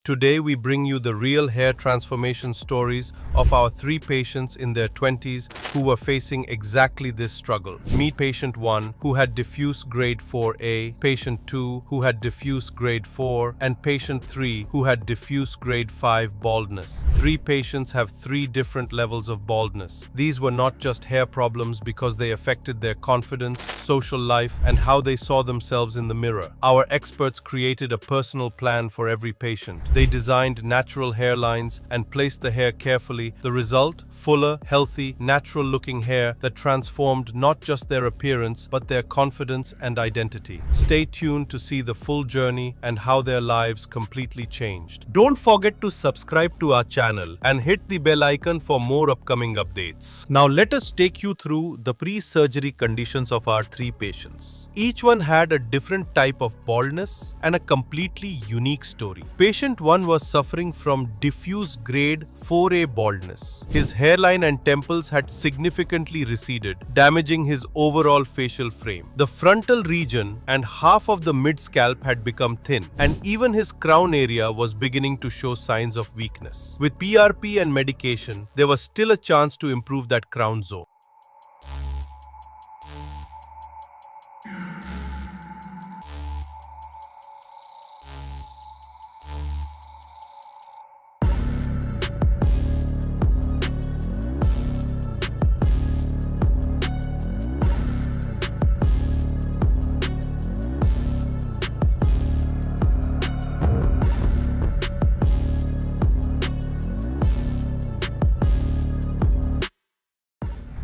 Today we bring you the real hair transformation stories of our 3 patients in their 20s who were facing exactly this struggle. Meet patient 1 who had diffuse grade 4A, patient 2 who had diffuse grade 4, and patient 3 who had diffuse grade 5 baldness. 3 patients have 3 different levels of baldness. These were not just hair problems because they affected their confidence, social life, and how they saw themselves in the mirror. Our experts created a personal plan for every patient. They designed natural hairlines and placed the hair carefully. The result? Fuller, healthy, natural-looking hair that transformed not just their appearance but their confidence and identity. Stay tuned to see the full journey and how their lives completely changed. Don't forget to subscribe to our channel and hit the bell icon for more upcoming updates. Now let us take you through the pre-surgery conditions of our 3 patients. Each one had a different type of baldness and a completely unique story. Patient 1 was suffering from diffuse grade 4A baldness. His hairline and temples had significantly receded, damaging his overall facial frame. The frontal region and half of the mid-scalp had become thin, and even his crown area was beginning to show signs of weakness. With PRP and medication, there was still a chance to improve that crown zone.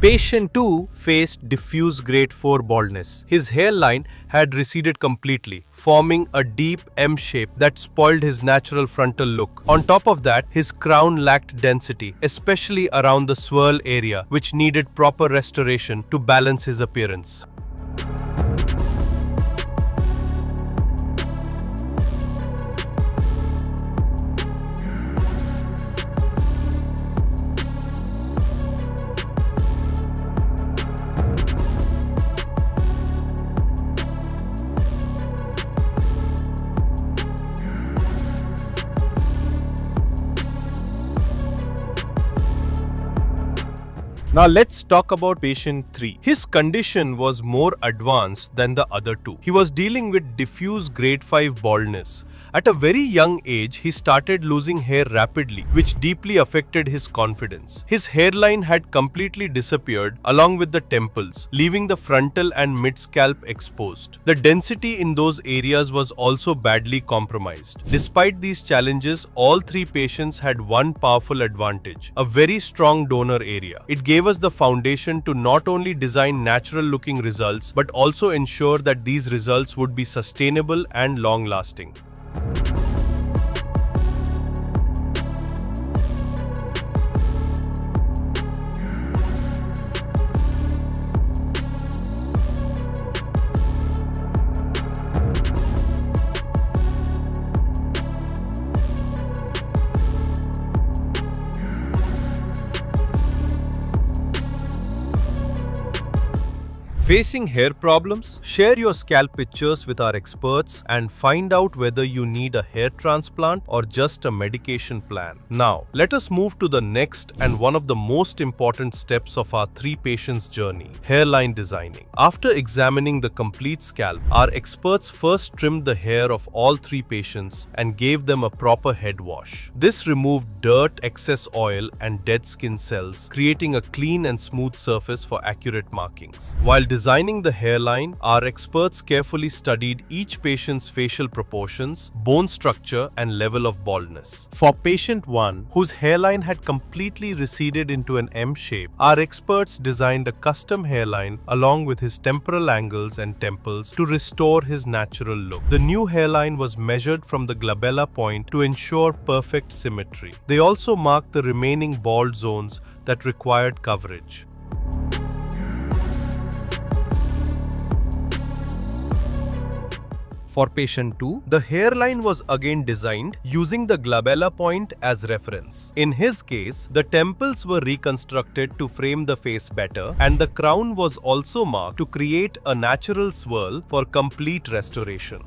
Patient 2 faced diffuse grade 4 baldness. His hairline had receded completely, forming a deep M shape that spoiled his natural frontal look. On top of that, his crown lacked density, especially around the swirl area, which needed proper restoration to balance his appearance. Now let's talk about patient 3. His condition was more advanced than the other 2. He was dealing with diffuse grade 5 baldness. At a very young age, he started losing hair rapidly, which deeply affected his confidence. His hairline had completely disappeared along with the temples, leaving the frontal and mid-scalp exposed. The density in those areas was also badly compromised. Despite these challenges, all 3 patients had one powerful advantage: a very strong donor area. It gave us the foundation to not only design natural-looking results, but also ensure that these results would be sustainable and long-lasting. Facing hair problems? Share your scalp pictures with our experts and find out whether you need a hair transplant or just a medication plan. Now, let us move to the next and one of the most important steps of our 3 patients' journey: hairline designing. After examining the complete scalp, our experts first trimmed the hair of all 3 patients and gave them a proper head wash. This removed dirt, excess oil, and dead skin cells, creating a clean and smooth surface for accurate markings. While designing the hairline, our experts carefully studied each patient's facial proportions, bone structure, and level of baldness. For patient 1, whose hairline had completely receded into an M shape, our experts designed a custom hairline along with his temporal angles and temples to restore his natural look. The new hairline was measured from the glabella point to ensure perfect symmetry. They also marked the remaining bald zones that required coverage. For patient 2, the hairline was again designed using the glabella point as reference. In his case, the temples were reconstructed to frame the face better, and the crown was also marked to create a natural swirl for complete restoration.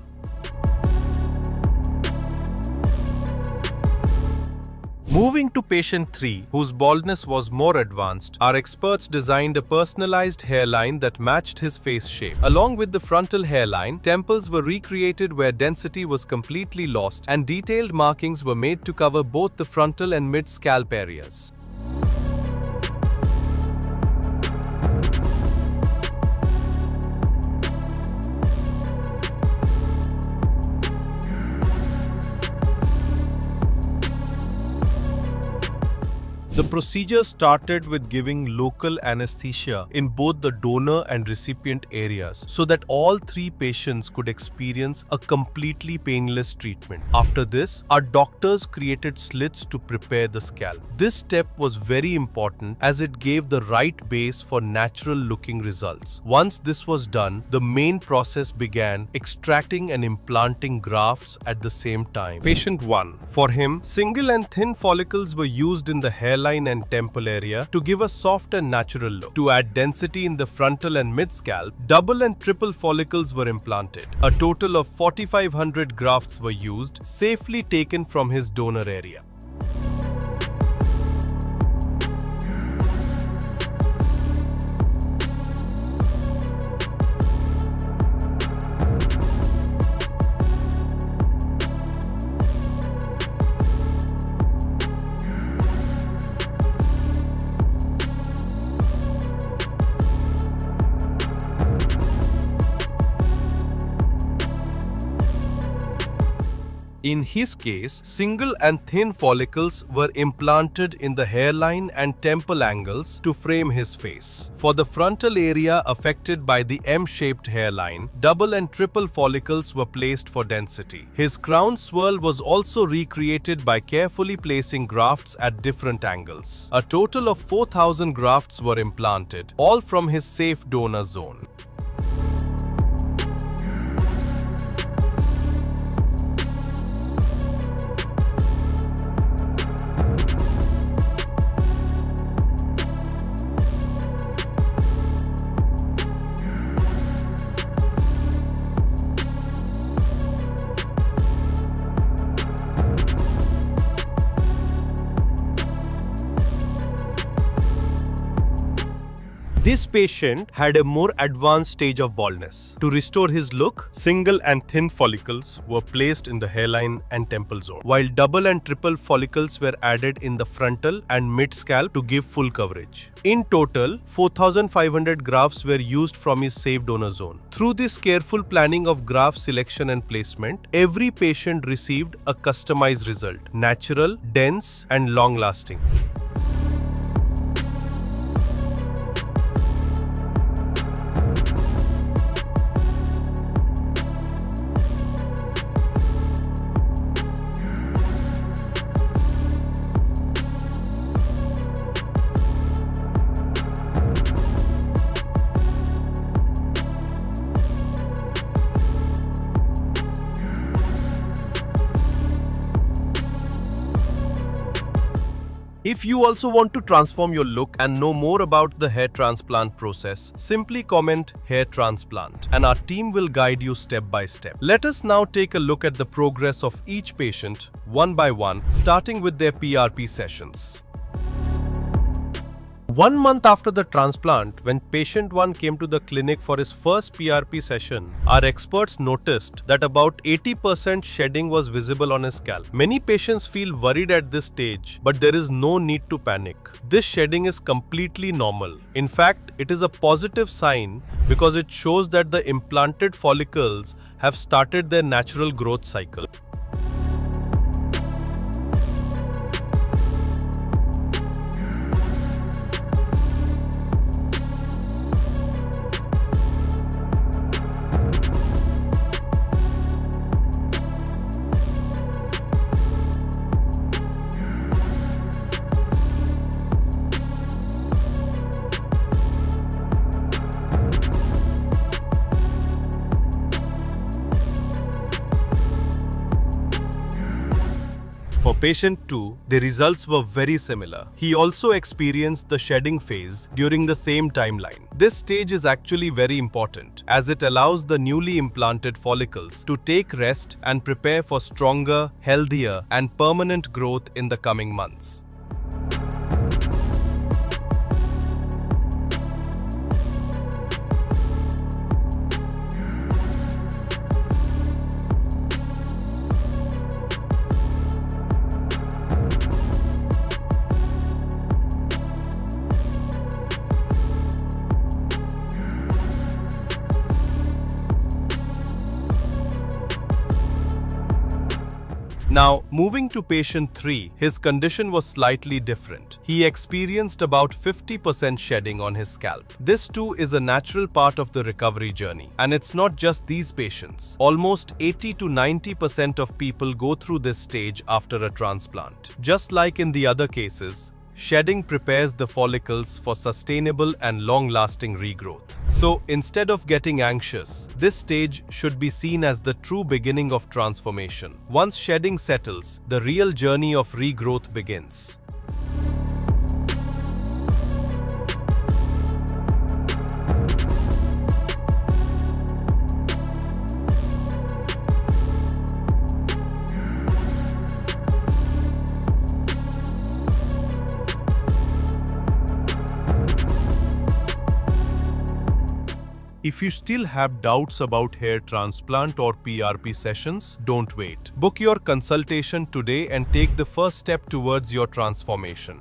Moving to patient 3, whose baldness was more advanced, our experts designed a personalized hairline that matched his face shape. Along with the frontal hairline, temples were recreated where density was completely lost, and detailed markings were made to cover both the frontal and mid-scalp areas. The procedure started with giving local anesthesia in both the donor and recipient areas so that all 3 patients could experience a completely painless treatment. After this, our doctors created slits to prepare the scalp. This step was very important as it gave the right base for natural-looking results. Once this was done, the main process began, extracting and implanting grafts at the same time. Patient 1. For him, single and thin follicles were used in the hairline and temple area to give a soft and natural look. To add density in the frontal and mid-scalp, double and triple follicles were implanted. A total of 4,500 grafts were used, safely taken from his donor area. In his case, single and thin follicles were implanted in the hairline and temple angles to frame his face. For the frontal area affected by the M-shaped hairline, double and triple follicles were placed for density. His crown swirl was also recreated by carefully placing grafts at different angles. A total of 4,000 grafts were implanted, all from his safe donor zone. This patient had a more advanced stage of baldness. To restore his look, single and thin follicles were placed in the hairline and temple zone, while double and triple follicles were added in the frontal and mid-scalp to give full coverage. In total, 4,500 grafts were used from his safe donor zone. Through this careful planning of graft selection and placement, every patient received a customized result: natural, dense, and long-lasting. If you also want to transform your look and know more about the hair transplant process, simply comment hair transplant and our team will guide you step by step. Let us now take a look at the progress of each patient one by one, starting with their PRP sessions. 1 month after the transplant, when patient 1 came to the clinic for his first PRP session, our experts noticed that about 80% shedding was visible on his scalp. Many patients feel worried at this stage, but there is no need to panic. This shedding is completely normal. In fact, it is a positive sign because it shows that the implanted follicles have started their natural growth cycle. For patient 2, the results were very similar. He also experienced the shedding phase during the same timeline. This stage is actually very important as it allows the newly implanted follicles to take rest and prepare for stronger, healthier, and permanent growth in the coming months. Now, moving to patient 3, his condition was slightly different. He experienced about 50% shedding on his scalp. This too is a natural part of the recovery journey. And it's not just these patients. Almost 80 to 90% of people go through this stage after a transplant. Just like in the other cases, shedding prepares the follicles for sustainable and long-lasting regrowth. So, instead of getting anxious, this stage should be seen as the true beginning of transformation. Once shedding settles, the real journey of regrowth begins. If you still have doubts about hair transplant or PRP sessions, don't wait. Book your consultation today and take the first step towards your transformation.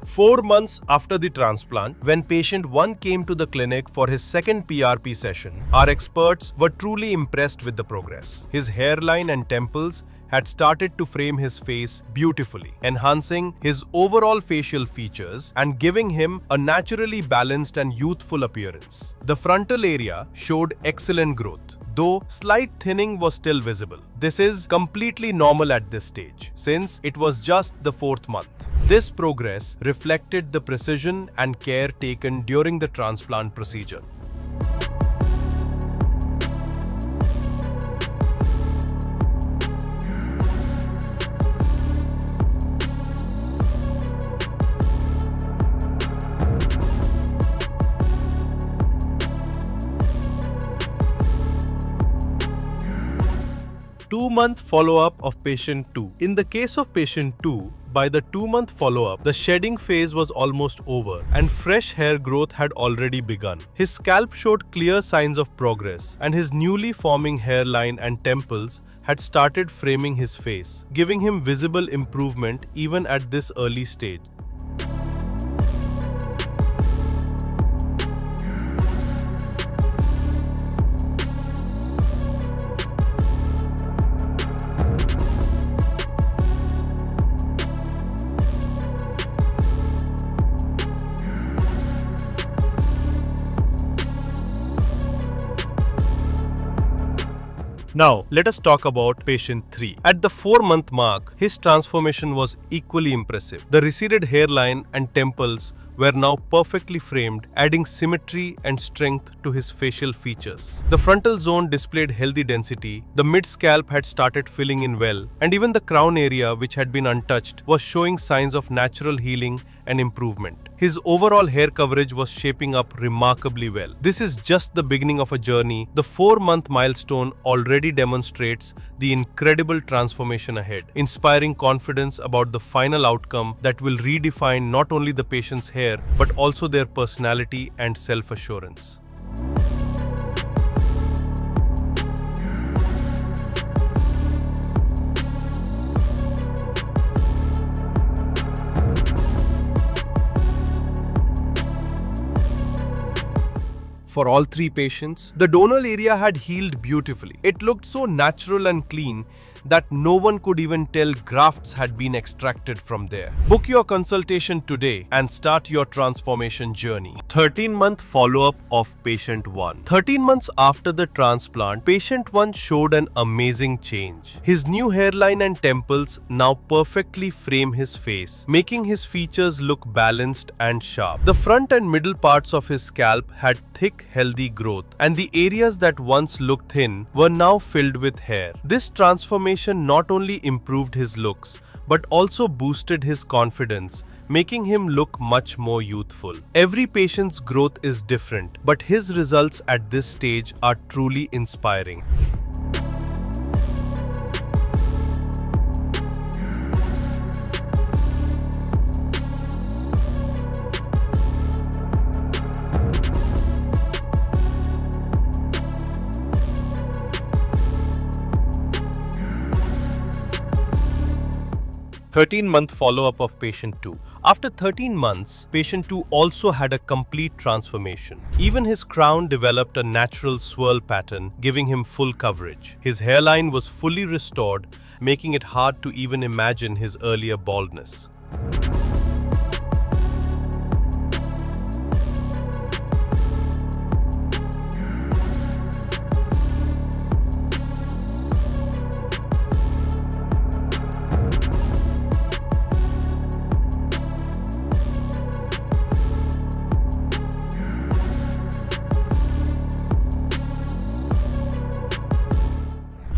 4 months after the transplant, when patient 1 came to the clinic for his second PRP session, our experts were truly impressed with the progress. His hairline and temples had started to frame his face beautifully, enhancing his overall facial features and giving him a naturally balanced and youthful appearance. The frontal area showed excellent growth, though slight thinning was still visible. This is completely normal at this stage, since it was just the 4th month. This progress reflected the precision and care taken during the transplant procedure. Two-month follow-up of patient 2. In the case of patient 2, by the 2-month follow-up, the shedding phase was almost over and fresh hair growth had already begun. His scalp showed clear signs of progress and his newly forming hairline and temples had started framing his face, giving him visible improvement even at this early stage. Now, let us talk about patient 3. At the 4-month mark, his transformation was equally impressive. The receded hairline and temples were now perfectly framed, adding symmetry and strength to his facial features. The frontal zone displayed healthy density, the mid-scalp had started filling in well, and even the crown area, which had been untouched, was showing signs of natural healing and improvement. His overall hair coverage was shaping up remarkably well. This is just the beginning of a journey. The 4-month milestone already demonstrates the incredible transformation ahead, inspiring confidence about the final outcome that will redefine not only the patient's hair, but also their personality and self-assurance. For all 3 patients, the donor area had healed beautifully. It looked so natural and clean that no one could even tell grafts had been extracted from there. Book your consultation today and start your transformation journey. 13-month follow-up of patient 1. 13 months after the transplant, patient 1 showed an amazing change. His new hairline and temples now perfectly frame his face, making his features look balanced and sharp. The front and middle parts of his scalp had thick, healthy growth, and the areas that once looked thin were now filled with hair. This transformation not only improved his looks, but also boosted his confidence, making him look much more youthful. Every patient's growth is different, but his results at this stage are truly inspiring. Thirteen-month follow-up of patient 2. After 13 months, patient 2 also had a complete transformation. Even his crown developed a natural swirl pattern, giving him full coverage. His hairline was fully restored, making it hard to even imagine his earlier baldness.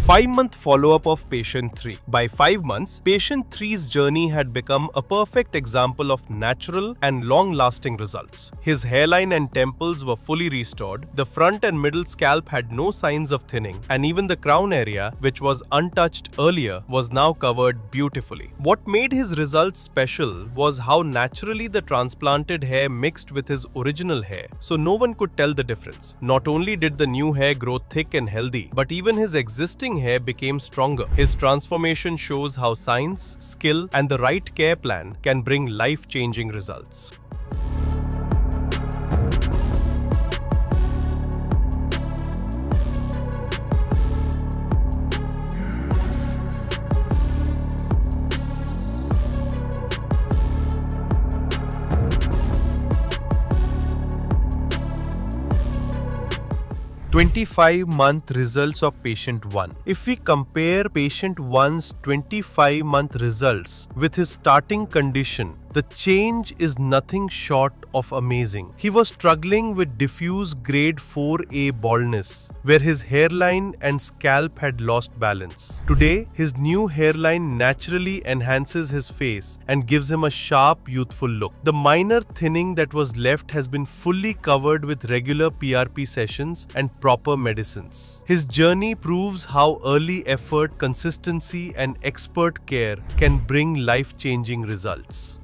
5-month follow-up of patient 3. By 5 months, patient 3's journey had become a perfect example of natural and long-lasting results. His hairline and temples were fully restored, the front and middle scalp had no signs of thinning, and even the crown area, which was untouched earlier, was now covered beautifully. What made his results special was how naturally the transplanted hair mixed with his original hair, so no one could tell the difference. Not only did the new hair grow thick and healthy, but even his existing hair became stronger. His transformation shows how science, skill, and the right care plan can bring life-changing results. "25-month results of patient 1. If we compare patient 1's 25-month results with his starting condition, the change is nothing short of amazing. He was struggling with diffuse grade 4A baldness, where his hairline and scalp had lost balance. Today, his new hairline naturally enhances his face and gives him a sharp, youthful look. The minor thinning that was left has been fully covered with regular PRP sessions and proper medicines. His journey proves how early effort, consistency, and expert care can bring life-changing results.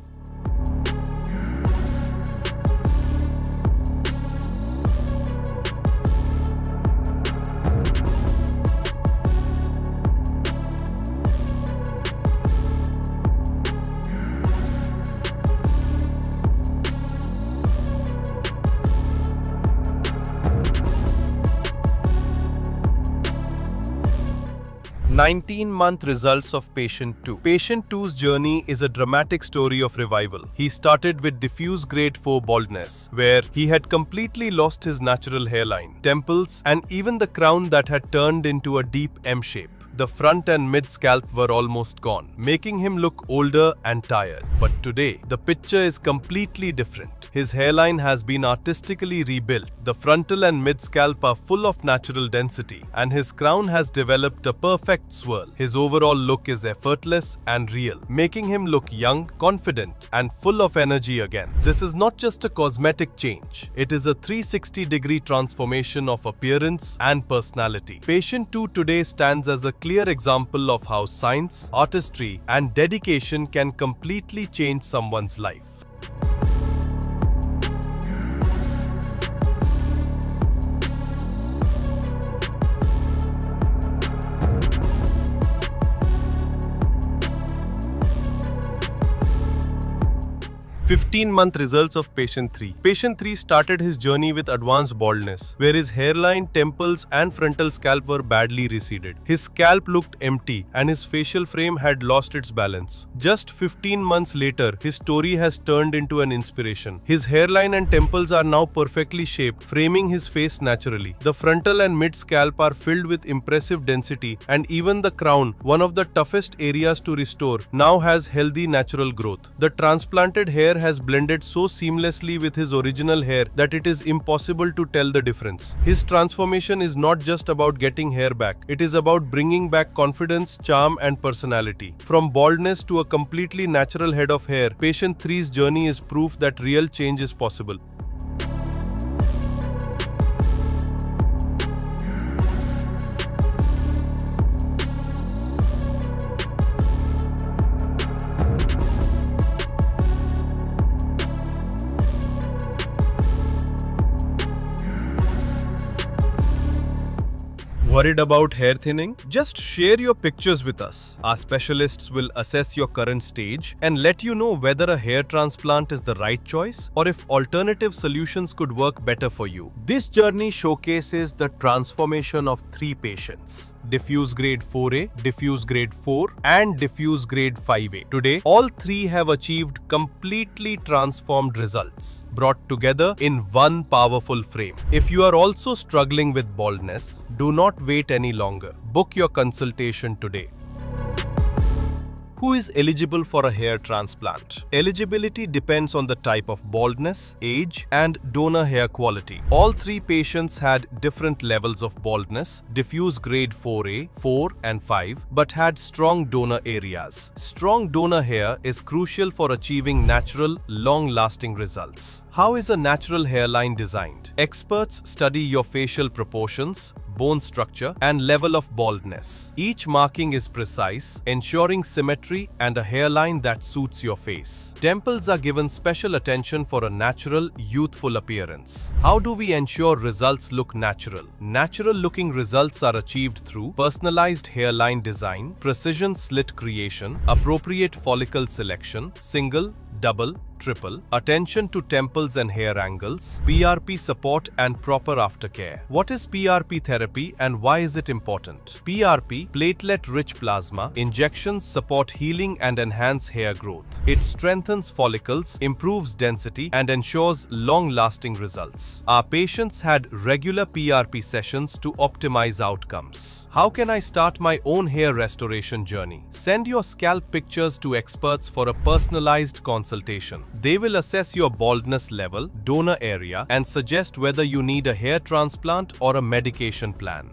"19-month results of patient 2. Patient 2's journey is a dramatic story of revival. He started with diffuse grade 4 baldness, where he had completely lost his natural hairline, temples, and even the crown that had turned into a deep M shape. The front and mid scalp were almost gone, making him look older and tired. But today, the picture is completely different. His hairline has been artistically rebuilt, the frontal and mid scalp are full of natural density, and his crown has developed a perfect swirl. His overall look is effortless and real, making him look young, confident, and full of energy again. This is not just a cosmetic change, it is a 360-degree transformation of appearance and personality. Patient 2 today stands as a clear example of how science, artistry, and dedication can completely change someone's life. 15-month results of patient 3. Patient 3 started his journey with advanced baldness, where his hairline, temples, and frontal scalp were badly receded. His scalp looked empty, and his facial frame had lost its balance. Just 15 months later, his story has turned into an inspiration. His hairline and temples are now perfectly shaped, framing his face naturally. The frontal and mid scalp are filled with impressive density, and even the crown, one of the toughest areas to restore, now has healthy natural growth. The transplanted hair has blended so seamlessly with his original hair that it is impossible to tell the difference. His transformation is not just about getting hair back, it is about bringing back confidence, charm, and personality. From baldness to a completely natural head of hair, patient 3's journey is proof that real change is possible. Worried about hair thinning? Just share your pictures with us. Our specialists will assess your current stage and let you know whether a hair transplant is the right choice or if alternative solutions could work better for you. This journey showcases the transformation of 3 patients: diffuse grade 4A, diffuse grade 4, and diffuse grade 5A. Today, all 3 have achieved completely transformed results, brought together in one powerful frame. If you are also struggling with baldness, do not wait any longer. Book your consultation today. Who is eligible for a hair transplant? Eligibility depends on the type of baldness, age, and donor hair quality. All 3 patients had different levels of baldness, diffuse grade 4A, 4, and 5, but had strong donor areas. Strong donor hair is crucial for achieving natural, long-lasting results. How is a natural hairline designed? Experts study your facial proportions, bone structure, and level of baldness. Each marking is precise, ensuring symmetry and a hairline that suits your face. Temples are given special attention for a natural, youthful appearance. How do we ensure results look natural? Natural-looking results are achieved through personalized hairline design, precision slit creation, appropriate follicle selection, single, double, triple, attention to temples and hair angles, PRP support, and proper aftercare. What is PRP therapy and why is it important? PRP, platelet-rich plasma, injections support healing and enhance hair growth. It strengthens follicles, improves density, and ensures long-lasting results. Our patients had regular PRP sessions to optimize outcomes. How can I start my own hair restoration journey? Send your scalp pictures to experts for a personalized consultation. They will assess your baldness level, donor area, and suggest whether you need a hair transplant or a medication plan.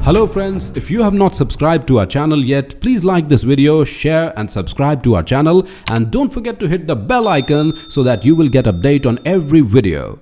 Hello friends, if you have not subscribed to our channel yet, please like this video, share and subscribe to our channel, and don't forget to hit the bell icon so that you will get update on every video.